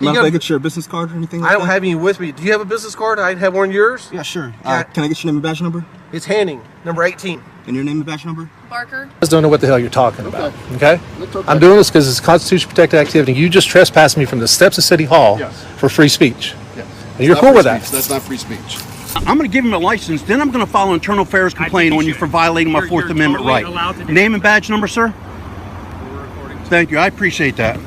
Mind if I get your business card or anything like I don't that? have any with me. Do you have a business card? I'd have one of yours. Yeah, sure. Yeah. Can I get your name and badge number? It's Hanning, number 18. And your name and badge number? Barker. I just don't know what the hell you're talking about, okay? Okay. I'm doing this because it's constitution protected activity. You just trespassed me from the steps of City Hall Yes. for free speech. Yes. And you're cool with that. That's not free speech. I'm going to give him a license, then I'm going to file an internal affairs complaint on you for violating my Fourth Amendment right. Name and badge number, sir? Thank you. I appreciate that.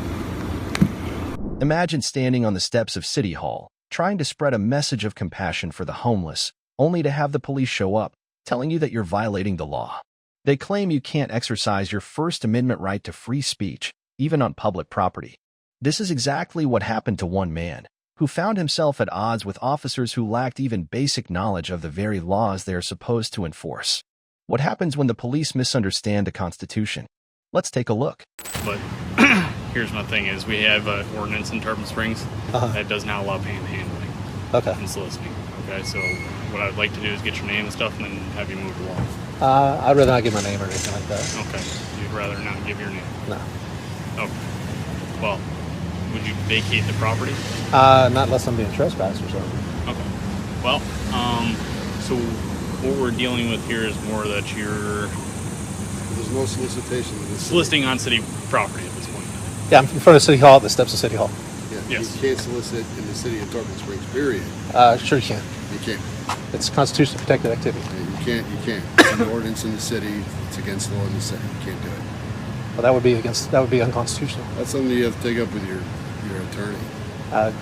Imagine standing on the steps of City Hall, trying to spread a message of compassion for the homeless, only to have the police show up, telling you that you're violating the law. They claim you can't exercise your First Amendment right to free speech, even on public property. This is exactly what happened to one man, who found himself at odds with officers who lacked even basic knowledge of the very laws they are supposed to enforce. What happens when the police misunderstand the Constitution? Let's take a look. But here's my thing is we have an ordinance in Tarpon Springs that does not allow panhandling and soliciting. Okay, so what I'd like to do is get your name and stuff and then have you moved along. I'd rather not give my name or anything like that. Okay, you'd rather not give your name? No. Okay. Well, would you vacate the property? Not unless I'm being trespassed or something. Okay. Well, so what we're dealing with here is more that you're There's no solicitation in this. soliciting on city property at this point. Yeah, I'm in front of City Hall, at the steps of City Hall. Yeah, Yes. You can't solicit in the city of Tarpon Springs, period. Sure you can. You can't. It's constitutionally protected activity. You can't. It's an ordinance in the city. It's against the law in the city. You can't do it. Well, that would be unconstitutional. That's something you have to take up with your attorney.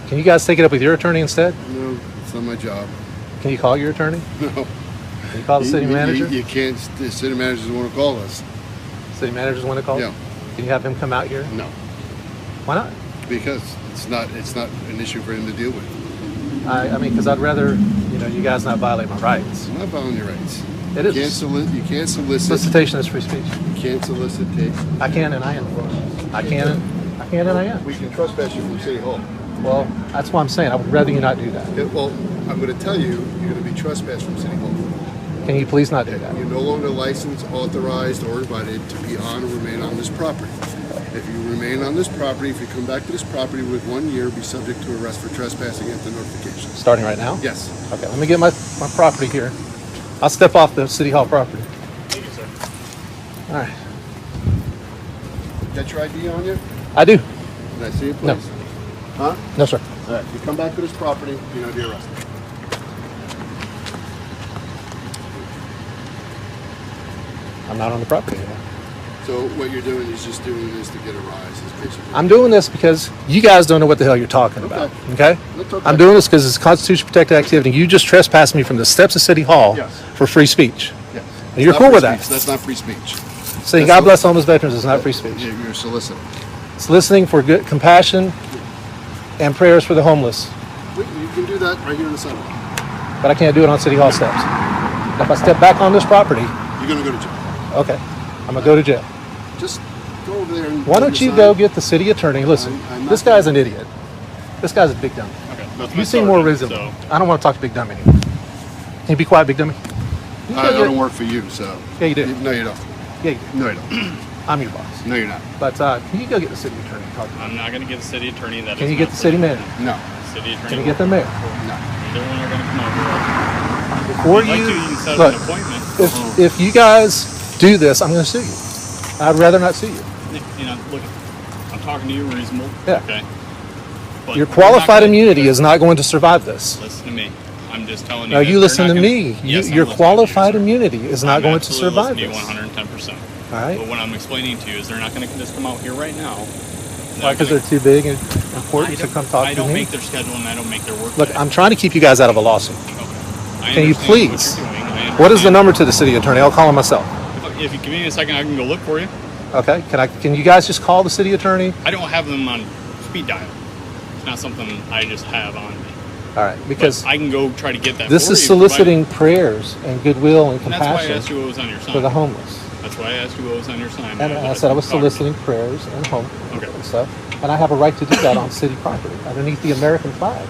Can you guys take it up with your attorney instead? No, it's not my job. Can you call your attorney? No. Can you call the city manager? You can't. The city managers want to call us. City managers want to call? Yeah. Can you have him come out here? No, Why not? because it's not an issue for him to deal with. I mean, because I'd rather, you guys not violate my rights. I'm not violating your rights. It is. You can't solicit. Solicitation is free speech. You can't solicit. I can and I am. I can and I am. We can trespass you from City Hall. Well, that's what I'm saying. I would rather you not do that. Yeah, well, I'm going to tell you, you're going to be trespassed from City Hall. Can you please not do that? You're no longer licensed, authorized, or invited to be on or remain on this property. If you remain on this property, if you come back to this property with 1 year, be subject to arrest for trespassing after notification. Starting right now? Yes. Okay, let me get my property here. I'll step off the City Hall property. Thank you, sir. All right. Got your ID on you? I do. Can I see it, please? No. Huh? No, sir. All right. If you come back to this property, you're going to be arrested. I'm not on the property anymore. So what you're doing is just doing this to get a rise, is basically. I'm doing this because you guys don't know what the hell you're talking about. Okay? That's okay. I'm doing this because it's constitution protected activity. You just trespassed me from the steps of City Hall Yes. for free speech. Yes. And you're It's not cool free with that. speech. That's not free speech. Saying That's God bless homeless veterans is not free speech. You're soliciting. Soliciting for good compassion and prayers for the homeless. You can do that right here in the center. But I can't do it on City Hall steps. If I step back on this property, You're going to go to jail. okay, I'm going to go to jail. Just go over there and... Why don't you go get the city attorney? Listen, I'm not this guy's an idiot. This guy's a big dummy. Okay. That's my You seem more sergeant, reasonable. so- I don't want to talk to Big Dummy anymore. Can you be quiet, Big Dummy? You I go get- don't work for you, so... Yeah, you do. No, you don't. Yeah, you do. No, you don't. I'm your boss. No, you're not. But can you go get the city attorney and talk to him? I'm not going to get the city attorney. That Can is you get not the city free. manager? No. City attorney. Can you get the mayor? No. Either one are going to come over. Before If you'd like to, you can set look, up an appointment. if you guys do this, I'm going to sue you. I'd rather not sue you. Look, I'm talking to you reasonable. Yeah. Okay. But Your we're qualified not gonna- immunity is not going to survive this. Listen to me. I'm just telling you. No, that you they're listen not to gonna- me. Yes, I'm Your listening to you, qualified sir. immunity is not I'm going to absolutely survive listening this. to you 110%. All right? But what I'm explaining to you is they're not going to just come out here right now. Why? Because they're too big and important to come talk I to don't me? make their schedule and I don't make their work. Look, day. I'm trying to keep you guys out of a lawsuit. Okay. I Can you understand please? What, you're doing. I What is the understand. number to the city attorney? I'll call him myself. If you give me a second, I can go look for you. Okay? Can you guys just call the city attorney? I don't have them on speed dial. It's not something I just have on me. All right, because But I can go try to get that. this for is you, soliciting prayers and goodwill and And that's why I compassion asked you what was on your sign. for the homeless. That's why I asked you what was on your sign. And I said I was soliciting prayers and stuff. And I have a right to do that on city property underneath the American flag.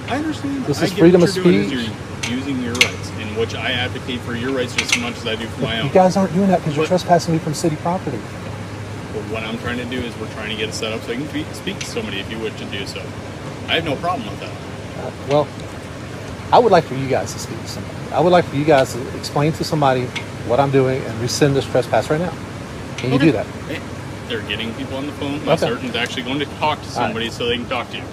I understand. This I is get freedom what of you're doing is speech. You're using your rights, in which I advocate for your rights just as much as I do for my own. You guys aren't doing that because you're But- trespassing me from city property. But what I'm trying to do is we're trying to get it set up so I can speak to somebody if you wish to do so. I have no problem with that. Well, I would like for you guys to speak to somebody. I would like for you guys to explain to somebody what I'm doing and rescind this trespass right now. Can you do that? They're getting people on the phone. My sergeant's actually going to talk to somebody so they can talk to you.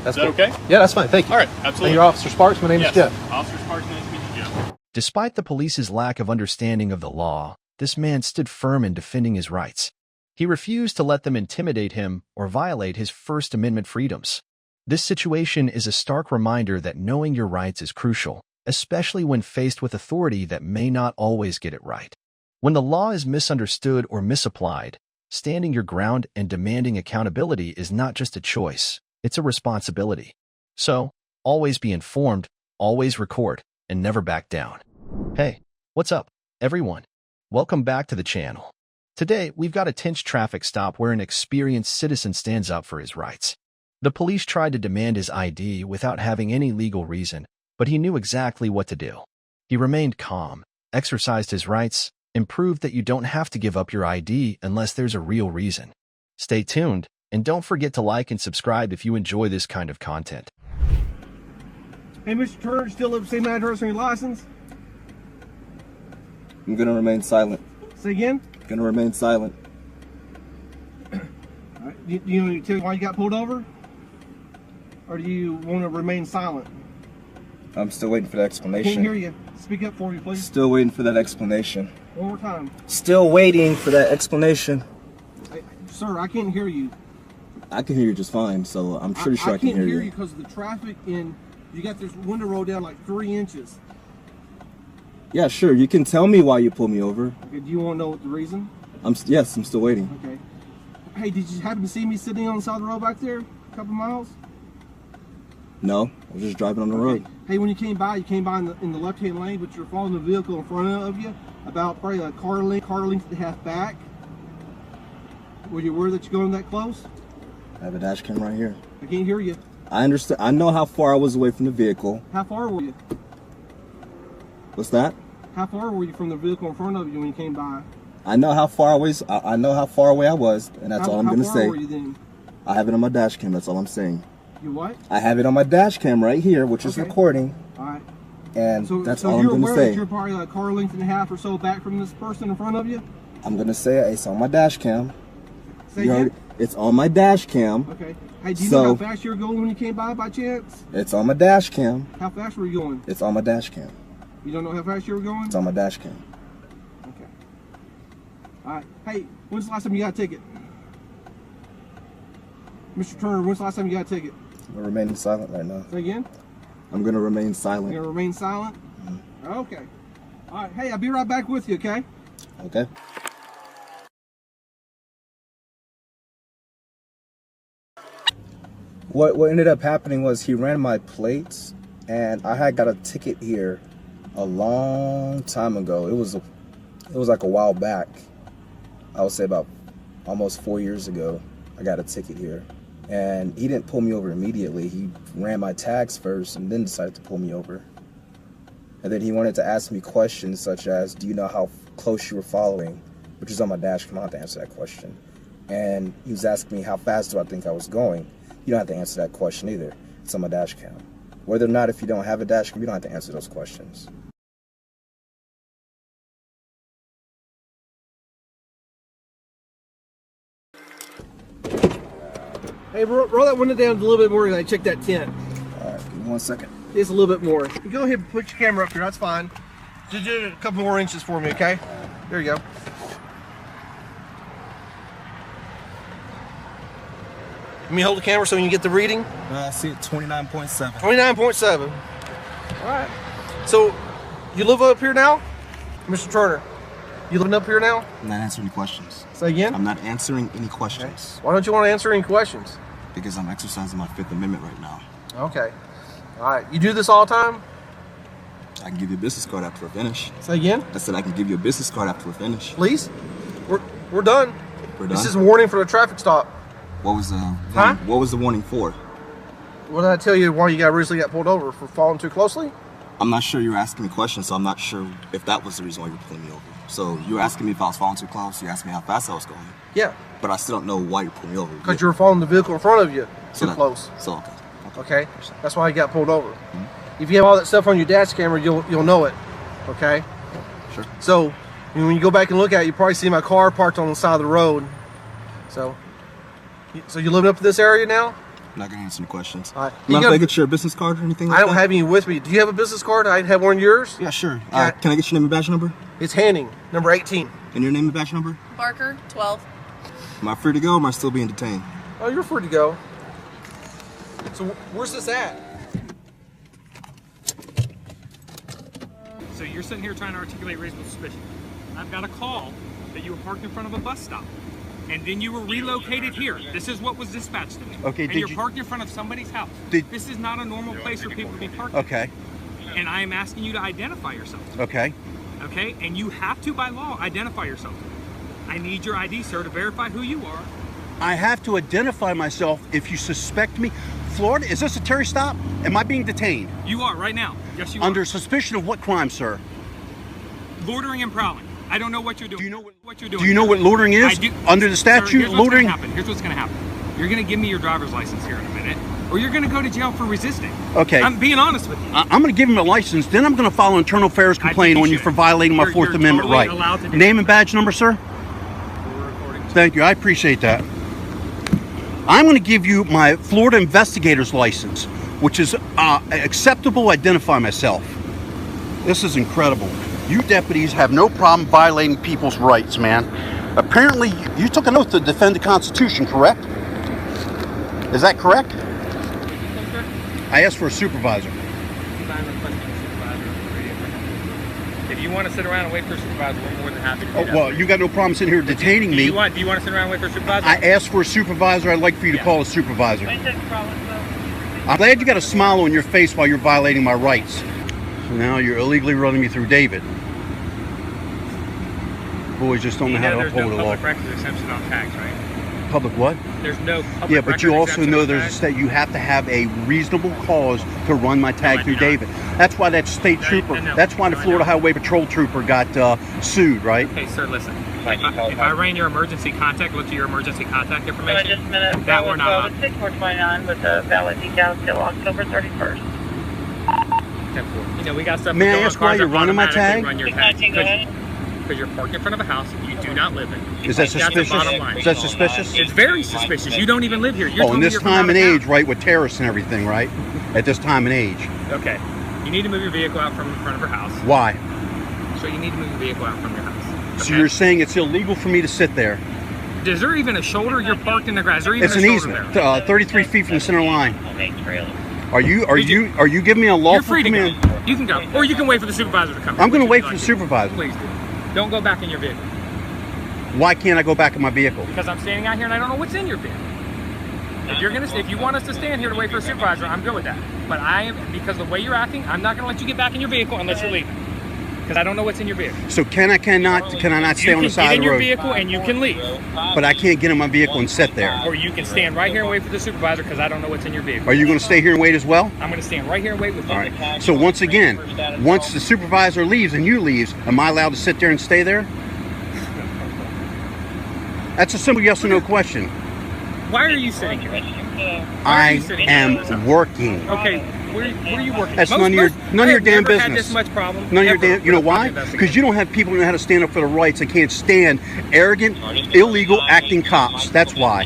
That's Is that cool. okay? Yeah, that's fine. Thank you. All right, absolutely. And you're Officer Sparks. My name is Jeff. Officer Sparks, nice to meet you, Jeff. Despite the police's lack of understanding of the law, this man stood firm in defending his rights. He refused to let them intimidate him or violate his First Amendment freedoms. This situation is a stark reminder that knowing your rights is crucial, especially when faced with authority that may not always get it right. When the law is misunderstood or misapplied, standing your ground and demanding accountability is not just a choice, it's a responsibility. So, always be informed, always record, and never back down. Hey, what's up, everyone? Welcome back to the channel. Today, we've got a tense traffic stop where an experienced citizen stands up for his rights. The police tried to demand his ID without having any legal reason, but he knew exactly what to do. He remained calm, exercised his rights, and proved that you don't have to give up your ID unless there's a real reason. Stay tuned, and don't forget to like and subscribe if you enjoy this kind of content. Hey, Mr. Turner, still live the same address on your license? I'm gonna remain silent. Say again? Gonna remain silent. All right. Do you want me to tell you why you got pulled over? Or do you want to remain silent? I'm still waiting for the I explanation. can't hear you. Speak up for me, please. Still waiting for that explanation. One more time. Still waiting for that explanation. Hey, sir, I can't hear you. I can hear you just fine, so I'm pretty sure I can can't hear hear you. you because of the traffic and you got this window rolled down like 3 inches. Yeah, sure. You can tell me why you pulled me over. Okay, do you want to know what the reason? Yes, I'm still waiting. Okay. Hey, did you happen to see me sitting on the side of the road back there a couple miles? No, I was just driving on the road. Hey, when you came by in the left-hand lane, but you're following the vehicle in front of you, about probably a car length and a half back. Were you aware that you're going that close? I have a dash cam right here. I can't hear you. I understand. I know how far I was away from the vehicle. How far were you? What's that? How far were you from the vehicle in front of you when you came by? I know how far away. I know how far away I was, and that's all I'm gonna say. How far were you then? I have it on my dash cam. That's all I'm saying. You what? I have it on my dash cam right here, which is recording. All right. And that's all so I'm you're gonna aware say. that you're probably a car length and a half or so back from this person in front of you? I'm gonna say it's on my dash cam. Say again? It's on my dash cam. Okay. Hey, do you know how fast you were going when you came by chance? It's on my dash cam. How fast were you going? It's on my dash cam. You don't know how fast you were going? It's on my dash cam. Okay. All right. Hey, when's the last time you got a ticket? Mr. Turner, when's the last time you got a ticket? I'm remaining silent right now. Say again? I'm gonna remain silent. You're gonna remain silent? Okay. All right. Hey, I'll be right back with you, okay? Okay. What ended up happening was he ran my plates, and I had got a ticket here a long time ago. It was like a while back. I would say about almost 4 years ago. I got a ticket here, and he didn't pull me over immediately. He ran my tags first, and then decided to pull me over. And then he wanted to ask me questions such as, "Do you know how close you were following?" Which is on my dash cam. I don't have to answer that question. And he was asking me how fast do I think I was going. You don't have to answer that question either. It's on my dash cam. Whether or not if you don't have a dash cam, you don't have to answer those questions. Hey, roll that window down a little bit more and I check that tent. All right, give me 1 second. Just a little bit more. You go ahead and put your camera up here, that's fine. Just do it a couple more inches for me, okay? There you go. Let me hold the camera so you can get the reading. I see it 29.7. 29.7. All right. So, you live up here now? Mr. Turner, you living up here now? I'm not answering any questions. Say again? I'm not answering any questions. Okay. Why don't you want to answer any questions? Because I'm exercising my Fifth Amendment right now. Okay. All right. You do this all the time? I can give you a business card after we're finished. Say again? I said I can give you a business card after we're finished. Please? We're done. We're done? This is a warning for the traffic stop. What was the Huh? What was the warning for? What did I tell you why you recently got pulled over? For following too closely? I'm not sure you were asking me questions, so I'm not sure if that was the reason why you were pulling me over. So you were asking me if I was following too close. You asked me how fast I was going. Yeah. But I still don't know why you're pulling me over. Because you're following the vehicle in front of you too close. So okay. Okay? That's why you got pulled over. If you have all that stuff on your dash camera, you'll know it. Okay? Sure. So when you go back and look at it, you probably see my car parked on the side of the road. So you living up in this area now? I'm not gonna answer any questions. All right. Can I get your business card or anything like I don't that? have any with me. Do you have a business card? I have one of yours? Yeah, sure. Yeah. Can I get your name and badge number? It's Hanning, number 18. And your name and badge number? Barker, 12. Am I free to go or am I still being detained? Oh, you're free to go. So where's this at? So you're sitting here trying to articulate reasonable suspicion. I've got a call that you were parked in front of a bus stop. And then you were relocated here. This is what was dispatched to me. Okay, and you're parked in front of somebody's house. This is not a normal place for people to be parked. Okay. And I am asking you to identify yourself. Okay. Okay? And you have to, by law, identify yourself. I need your ID, sir, to verify who you are. I have to identify myself if you suspect me. Florida, is this a Terry stop? Am I being detained? You are, right now. Yes, you are. Under suspicion of what crime, sir? Loitering and prowling. I don't know what you're doing. Do you know what you're doing? Do you know what loitering is? I do. Under the statute, sir, here's what's loitering? Gonna happen. Here's what's going to happen. You're going to give me your driver's license here in a minute, or you're going to go to jail for resisting. Okay. I'm being honest with you. I'm going to give him a license, then I'm going to file an internal affairs complaint on you for violating my Fourth Amendment totally right. allowed to do Name and badge number, sir? Thank you. I appreciate that. I'm going to give you my Florida investigator's license, which is acceptable to identify myself. This is incredible. You deputies have no problem violating people's rights, man. Apparently, you took an oath to defend the Constitution, correct? Is that correct? I asked for a supervisor. If you want to sit around and wait for a supervisor, we're more than happy to do that. Well, you got no problem sitting here detaining me. Do you want to sit around and wait for a supervisor? I asked for a supervisor. I'd like for you to call a supervisor. I'm glad you got a smile on your face while you're violating my rights. Now you're illegally running me through David. Boys just don't know how to uphold the law. There's no public records exemption on tags, right? Public what? There's no public Yeah, but you records also exemption know on there's a tags. state you have to have a reasonable cause to run my tag through David. That's why that state trooper, that's why the Florida Highway Patrol trooper got sued, right? Okay, sir, listen. If I ran your emergency contact, looked at your emergency contact information, Just a minute. that we're not on. 6429 with a valid decal till October 31st. You know, we got stuff. May I ask why you're running my tag? Run your tag because you're parked in front of a house you do not live in. Is that That's the suspicious? bottom line. Is that suspicious? It's very suspicious. You don't even live here. You're Oh, in this time and age, right, with terrorists and everything, right? At this time and age. Okay. You need to move your vehicle out from in front of her house. Why? So you need to move your vehicle out from your house. So you're saying it's illegal for me to sit there? Is there even a shoulder? You're parked in the grass. Is there even It's a an shoulder easement, there? 33 feet from the center line. Are you giving me a lawful You're free to command? go. You can go, or you can wait for the supervisor to come. I'm going to wait for Like the it. supervisor. Please do. Don't go back in your vehicle Why can't I go back in my vehicle? because I'm standing out here and I don't know what's in your vehicle. If you want us to stand here to wait for a supervisor, I'm good with that. But because of the way you're acting, I'm not going to let you get back in your vehicle unless you're leaving. Because I don't know what's in your vehicle. So can I not stay on the side of the road? You can get in your vehicle and you can leave. But I can't get in my vehicle and sit there. Or you can stand right here and wait for the supervisor because I don't know what's in your vehicle. Are you going to stay here and wait as well? I'm going to stand right here and wait with you. All right. So once again, once the supervisor leaves and you leaves, am I allowed to sit there and stay there? That's a simple yes or no question. Why are you sitting here? I am working. Okay, where are you working? That's none of your damn business. Had this much problem. None of your damn. You know why? Because you don't have people who know how to stand up for their rights and can't stand arrogant, illegal acting cops. That's why.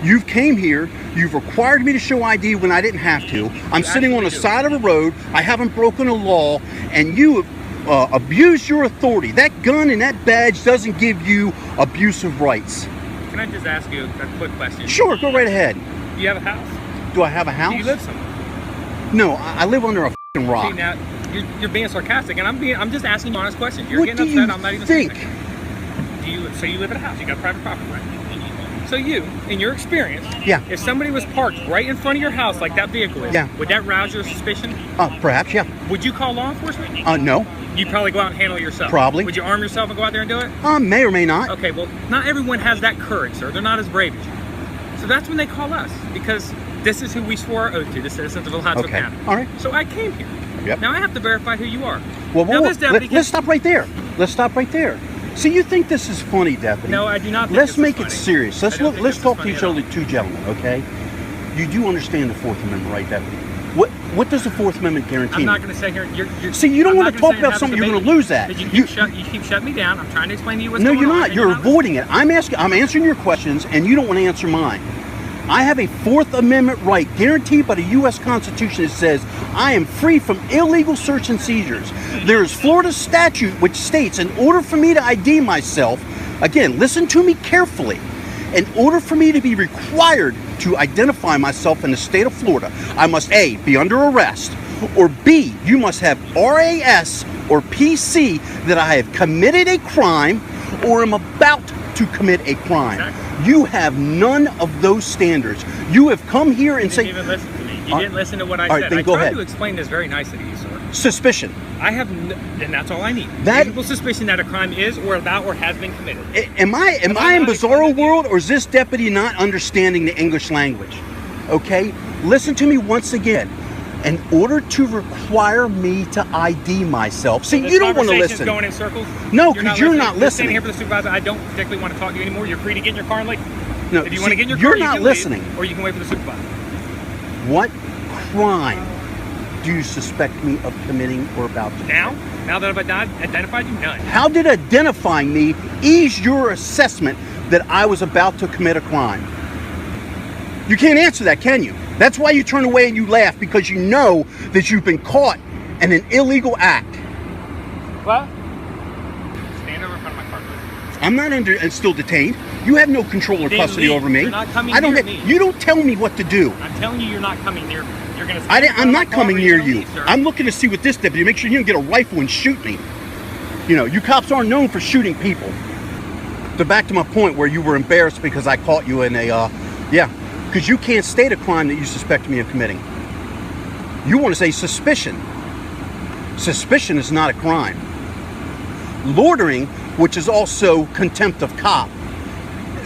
You've came here. You've required me to show ID when I didn't have to. I'm sitting on the side of a road. I haven't broken a law, and you abuse your authority. That gun and that badge doesn't give you abusive rights. Can I just ask you a quick question? Sure, go right ahead. Do you have a house? Do I have a house? Do you live somewhere? No, I live under a fucking rock. See, now you're being sarcastic, and I'm just asking you honest questions. You're What getting do upset. you I'm not even think? So you live in a house. You got private property, right? So you, in your experience, Yeah. if somebody was parked right in front of your house like that vehicle is, Yeah. would that rouse your suspicion? Perhaps, yeah. Would you call law enforcement? No. You'd probably go out and handle it yourself. Probably. Would you arm yourself and go out there and do it? May or may not. Okay, well, not everyone has that courage, sir. They're not as brave as you. So that's when they call us, because this is who we swore our oath to, the citizens of El Paso Okay. County. All right. So I came here. Yep. Now I have to verify who you are. Well, now, this deputy let's stop right there. Let's stop right there. See, you think this is funny, Deputy? No, I do not think Let's this make is it funny. serious. Let's I don't look. think Let's this is talk to funny each at all. other, two gentlemen, okay? You do understand the Fourth Amendment, right, Deputy? What does the Fourth Amendment guarantee? I'm me? not going to say here. You're, See, you don't I'm want not to gonna talk say about have a something you're debate going to lose at. because you keep shutting me down. I'm trying to explain to you what's No, going you're on. not. and You're listening. avoiding it. I'm answering your questions, and you don't want to answer mine. I have a Fourth Amendment right guaranteed by the U.S. Constitution that says I am free from illegal search and seizures. There is Florida statute which states in order for me to ID myself, again, listen to me carefully, in order for me to be required to identify myself in the state of Florida, I must A, be under arrest, or B, you must have RAS or PC that I have committed a crime or am about to commit a crime. Exactly. You have none of those standards. You have come here and You say didn't even listen to me. You didn't listen to what I all right, said. then I go tried ahead. to explain this very nicely to you, sir. suspicion. I have, and that's all I need. That- Reasonable suspicion that a crime is or about or has been committed. Am I I in not bizarro explaining to you? world, or is this deputy not understanding the English language? Okay, listen to me once again. In order to require me to ID myself, see, This you don't want to conversation's listen. going in circles. No, 'cause you're not You're standing listening. here for the supervisor. I don't particularly want to talk to you anymore. You're free to get in your car and leave. No, If you see, want to get in your you're car, you not can listening. leave, or you can wait for the supervisor. What crime do you suspect me of committing or about to? Now that I've identified you, none. How did identifying me ease your assessment that I was about to commit a crime? You can't answer that, can you? That's why you turn away and you laugh, because you know that you've been caught in an illegal act. What? Stand over in front of my car, please. I'm not under and still detained. You have no control or Then custody leave. over me. You're not coming I don't. near me. You don't tell me what to do. I'm telling you, you're not coming near me. You're gonna. I'm not coming near you. Leave, sir. I'm looking to see what this deputy. Make sure you don't get a rifle and shoot me. You know, you cops aren't known for shooting people. To back to my point where you were embarrassed because I caught you in a, because you can't state a crime that you suspect me of committing. You want to say suspicion. Suspicion is not a crime. Loitering, which is also contempt of cop,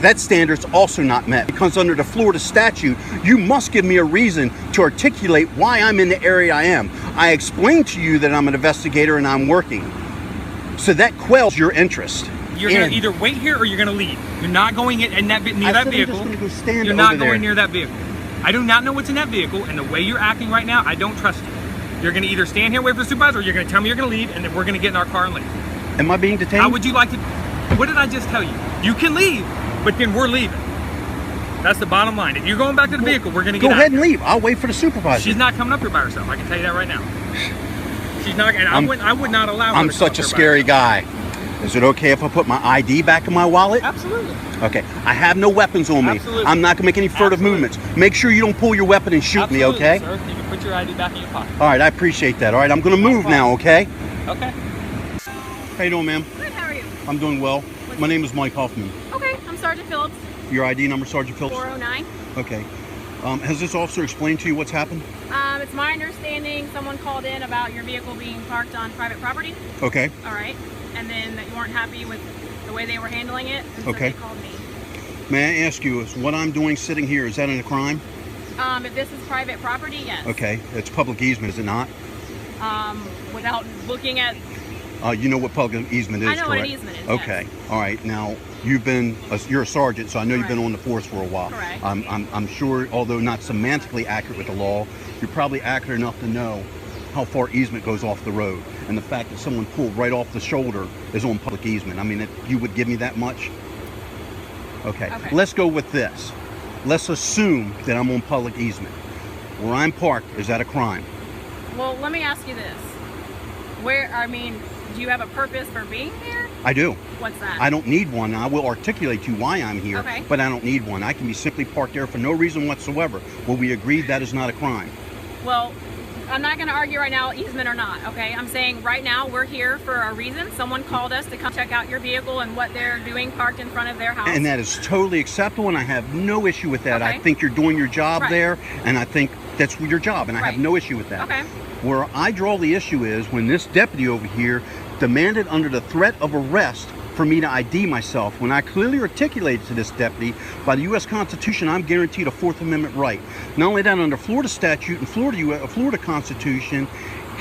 that standard's also not met, because under the Florida statute, you must give me a reason to articulate why I'm in the area I am. I explained to you that I'm an investigator and I'm working. So that quells your interest. You're gonna either wait here or you're gonna leave. You're not going in that near I that said I'm vehicle. just gonna go stand You're over not there. going near that vehicle. I do not know what's in that vehicle, and the way you're acting right now, I don't trust you. You're gonna either stand here, wait for the supervisor, or you're gonna tell me you're gonna leave, and then we're gonna get in our car and leave. Am I being detained? How would you like to? What did I just tell you? You can leave, but then we're leaving. That's the bottom line. If you're going back to the vehicle, we're gonna Go get ahead out. and leave. I'll wait for the supervisor. She's not coming up here by herself. I can tell you that right now. She's not, and I would not allow her. I'm to come such up a here by scary herself. guy. Is it okay if I put my ID back in my wallet? Absolutely. Okay. I have no weapons on me. Absolutely. I'm not gonna make any further Absolutely. movements. Make sure you don't pull your weapon and shoot Absolutely, me, okay? Sir. You can put your ID back in your pocket. All right, I appreciate that. All right, I'm gonna move now, okay? Okay. How you doing, ma'am? Good, how are you? I'm doing well. My name is Mike Hoffman. Okay, I'm Sergeant Phillips, Your ID number, Sergeant Phillips? 409. Okay. Has this officer explained to you what's happened? It's my understanding someone called in about your vehicle being parked on private property. Okay. All right. And then that you weren't happy with the way they were handling it. And so Okay. they called me. May I ask you, is what I'm doing sitting here, is that a crime? If this is private property, yes. Okay. It's public easement, is it not? Without looking at, You know what public easement is, I know what an correct? easement is, Okay. yes. All right. Now, you're a sergeant, so I know you've been Correct. on the force for a while. Correct. I'm sure, although not semantically accurate with the law, you're probably accurate enough to know how far easement goes off the road. And the fact that someone pulled right off the shoulder is on public easement. I mean, if you would give me that much? Okay. Okay. Let's go with this. Let's assume that I'm on public easement. Where I'm parked, is that a crime? well, let me ask you this. Do you have a purpose for being here? I do. What's that? I don't need one. I will articulate to you why I'm here, Okay. but I don't need one. I can be simply parked there for no reason whatsoever. Well, we agreed that is not a crime. Well, I'm not going to argue right now, easement or not, okay? I'm saying right now we're here for a reason. Someone called us to come check out your vehicle and what they're doing parked in front of their house. And that is totally acceptable, and I have no issue with that. I Okay. think you're doing your job Right. there, and I think that's your job, and I have Right. no issue with that. Okay. Where I draw the issue is when this deputy over here demanded under the threat of arrest for me to ID myself, when I clearly articulated to this deputy, by the U.S. Constitution, I'm guaranteed a Fourth Amendment right. Not only that, under Florida statute and Florida Constitution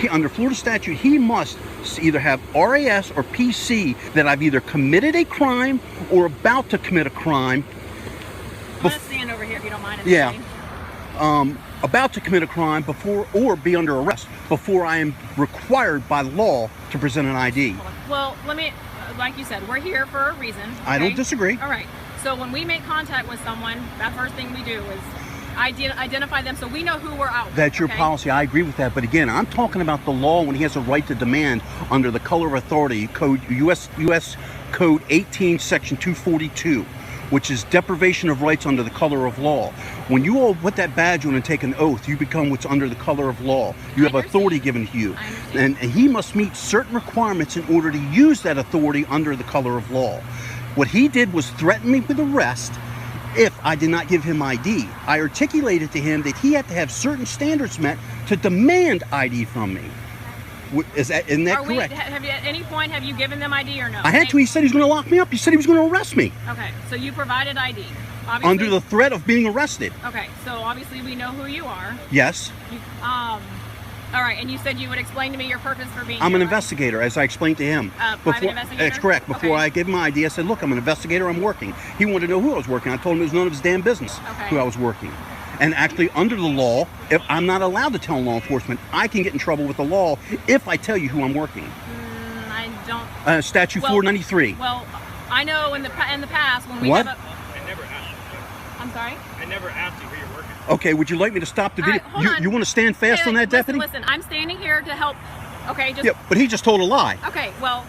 under Florida statute, he must either have RAS or PC that I've either committed a crime or about to commit a crime. I'm gonna stand over here if you don't mind. Yeah. About to commit a crime before, or be under arrest before I am required by law to present an ID. Well, let me, like you said, we're here for a reason. Okay? I don't disagree. All right. So when we make contact with someone, that first thing we do is identify them so we know who we're out with. That's your okay? policy. I agree with that. But again, I'm talking about the law when he has a right to demand under the color of authority code, U.S. Code 18, Section 242. Which is deprivation of rights under the color of law. When you all put that badge on and take an oath, you become what's under the color of law. You have authority given to you. And he must meet certain requirements in order to use that authority under the color of law. What he did was threaten me with arrest if I did not give him ID. I articulated to him that he had to have certain standards met to demand ID from me. Isn't that correct? Have you, at any point, have you given them ID or no? I had to. He said he's going to lock me up. He said he was going to arrest me. Okay, so you provided ID. Obviously, under the threat of being arrested. Okay, so obviously we know who you are. Yes. All right, and you said you would explain to me your purpose for being here. I'm an investigator, as I explained to him. Private investigator? That's correct. Before I gave him my ID, I said, look, I'm an investigator, I'm working. He wanted to know who I was working. I told him it was none of his damn business who I was working. And actually, under the law, if I'm not allowed to tell law enforcement, I can get in trouble with the law if I tell you who I'm working. I don't. Statute 493. Well, I know in the past when we What? have I never asked you. I'm sorry? I never asked you who you're working. Okay, would you like me to stop the video? You want to stand fast on that, deputy? Listen, I'm standing here to help. Okay, just. Yeah, but he just told a lie. Okay, well,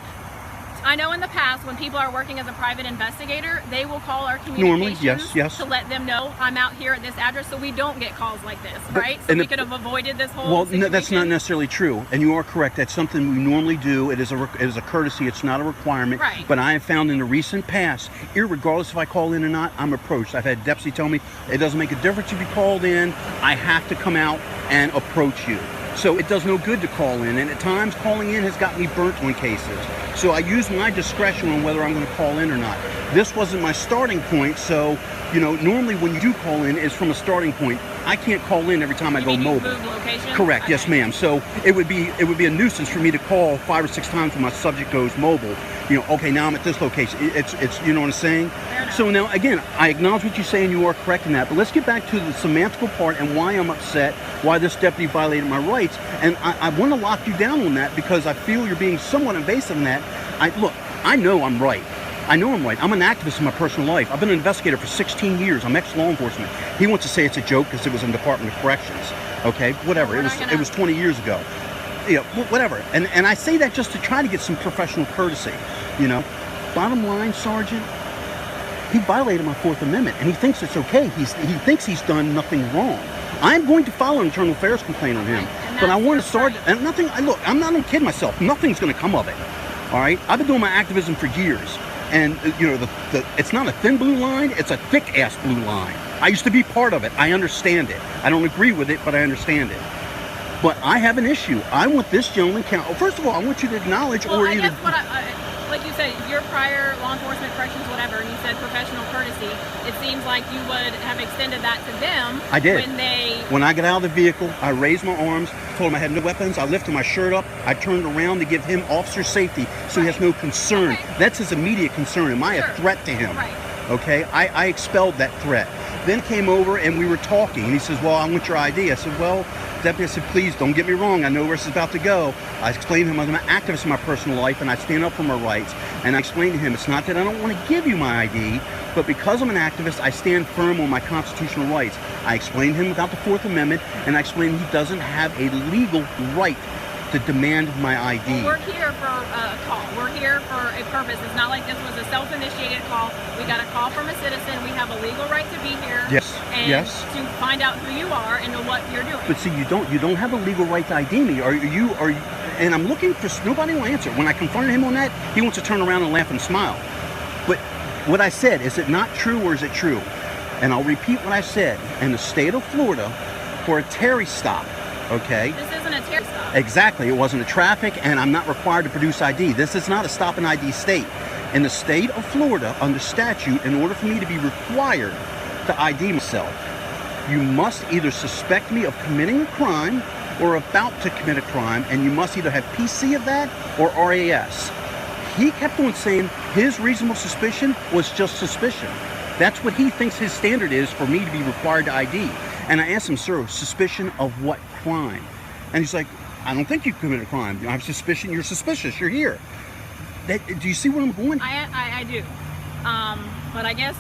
I know in the past when people are working as a private investigator, they will call our communications normally, yes. to let them know I'm out here at this address, so we don't get calls like this, right? So we could have avoided this whole situation. No, that's not necessarily true, and you are correct. That's something we normally do. It is a courtesy. It's not a requirement. Right. But I have found in the recent past, irregardless if I call in or not, I'm approached. I've had deputy tell me it doesn't make a difference if you called in. I have to come out and approach you. So it does no good to call in, and at times calling in has got me burnt on cases. So I use my discretion on whether I'm going to call in or not. This wasn't my starting point, so normally when you do call in, it's from a starting point. I can't call in every time I go mobile. Move location? Correct, yes ma'am. So it would be a nuisance for me to call 5 or 6 times when my subject goes mobile. Okay, now I'm at this location. It's you know what I'm saying? So now again, I acknowledge what you're saying, you are correct in that, but let's get back to the semantical part and why I'm upset, why this deputy violated my rights. And I want to lock you down on that because I feel you're being somewhat invasive in that. Look, I know I'm right. I know I'm right. I'm an activist in my personal life. I've been an investigator for 16 years. I'm ex-law enforcement. He wants to say it's a joke because it was in the Department of Corrections. Okay, whatever. It was 20 years ago. Whatever. And I say that just to try to get some professional courtesy. Bottom line, Sergeant, he violated my 4th Amendment, and he thinks it's okay. He thinks he's done nothing wrong. I'm going to file an internal affairs complaint on him, but I want to start. And nothing. Look, I'm not going to kid myself. Nothing's going to come of it. All right. I've been doing my activism for years, and it's not a thin blue line. It's a thick ass blue line. I used to be part of it. I understand it. I don't agree with it, but I understand it. But I have an issue. I want this gentleman count. First of all, I want you to acknowledge I guess what like you said, your prior law enforcement, corrections, whatever, and you said professional courtesy, it seems like you would have extended that to them. I did. When I got out of the vehicle, I raised my arms, told him I had no weapons, I lifted my shirt up, I turned around to give him officer safety so he has no concern. Okay. That's his immediate concern. Am I a threat to him? Right. Okay, I expelled that threat. Then came over and we were talking, and he says, well, I want your ID. I said, well, deputy, I said, please don't get me wrong. I know where this is about to go. I explained to him I'm an activist in my personal life and I stand up for my rights. And I explained to him it's not that I don't want to give you my ID, but because I'm an activist, I stand firm on my constitutional rights. I explained to him about the 4th Amendment, and I explained he doesn't have a legal right to demand my ID. Well, we're here for a call. We're here for a purpose. It's not like this was a self-initiated call. We got a call from a citizen. We have a legal right to be here. Yes. And to find out who you are and know what you're doing. But see, you don't have a legal right to ID me. Are you? And I'm looking for nobody will answer. When I confronted him on that, he wants to turn around and laugh and smile. But what I said, is it not true or is it true? And I'll repeat what I said. In the state of Florida, for a Terry stop, okay? This isn't a Terry stop. Exactly. It wasn't a traffic, and I'm not required to produce ID. This is not a stop and ID state. In the state of Florida, under statute, in order for me to be required to ID myself, you must either suspect me of committing a crime or about to commit a crime, and you must either have PC of that or RAS. He kept on saying his reasonable suspicion was just suspicion. That's what he thinks his standard is for me to be required to ID. And I asked him, sir, suspicion of what crime? And he's like, I don't think you committed a crime. I have suspicion. You're suspicious. You're here. Do you see where I'm going? I do. But I guess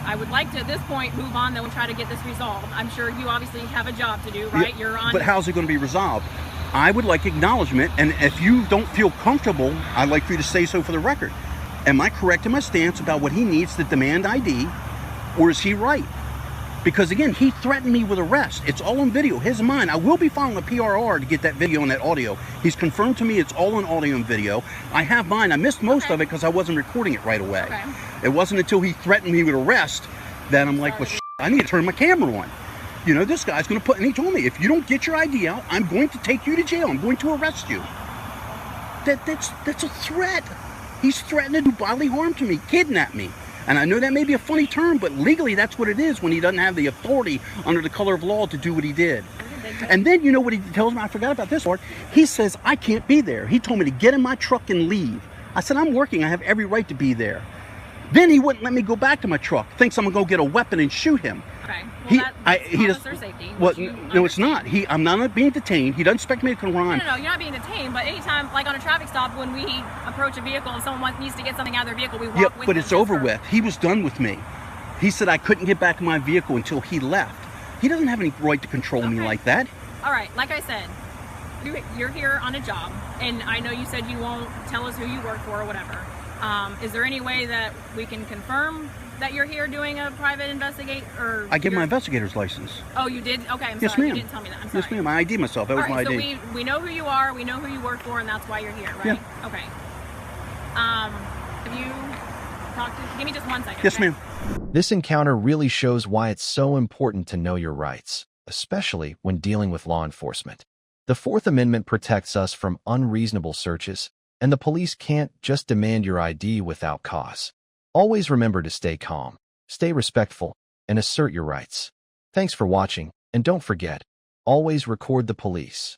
I would like to, at this point, move on though and try to get this resolved. I'm sure you obviously have a job to do, right? Yeah, You're on. but how's it going to be resolved? I would like acknowledgement, and if you don't feel comfortable, I'd like for you to say so for the record. Am I correct in my stance about what he needs to demand ID, or is he right? Because again, he threatened me with arrest. It's all on video, his and mine. I will be filing a PRR to get that video and that audio. He's confirmed to me it's all on audio and video. I have mine. I missed most of it because I wasn't recording it right away. Okay. It wasn't until he threatened me with arrest that I'm like, well, I need to turn my camera on. You know, this guy's going to put, and he told me, if you don't get your ID out, I'm going to take you to jail. I'm going to arrest you. That's a threat. He's threatening to do bodily harm to me, kidnap me. And I know that may be a funny term, but legally that's what it is when he doesn't have the authority under the color of law to do what he did. And then you know what he tells me? I forgot about this part. He says, I can't be there. He told me to get in my truck and leave. I said, I'm working. I have every right to be there. Then he wouldn't let me go back to my truck. Thinks I'm going to go get a weapon and shoot him. Okay. Well, that's officer safety. Well, no, it's not. I'm not being detained. He doesn't expect me to come around. No, you're not being detained. But anytime, like on a traffic stop, when we approach a vehicle and someone needs to get something out of their vehicle, we walk with them. But it's over with. He was done with me. He said I couldn't get back in my vehicle until he left. He doesn't have any right to control me like that. All right. Like I said, you're here on a job, and I know you said you won't tell us who you work for or whatever. Is there any way that we can confirm that you're here doing a private investigate? Or I give my investigator's license. Oh, you did? Okay, I'm yes, sorry. ma'am. You didn't tell me that. I'm sorry. Yes, ma'am. I ID myself. That was my ID. So we know who you are, we know who you work for, and that's why you're here, right? Yeah. Okay. Have you talked to... Give me just 1 second. Yes, okay? ma'am. This encounter really shows why it's so important to know your rights, especially when dealing with law enforcement. The Fourth Amendment protects us from unreasonable searches, and the police can't just demand your ID without cause. Always remember to stay calm, stay respectful, and assert your rights. Thanks for watching, and don't forget, always record the police.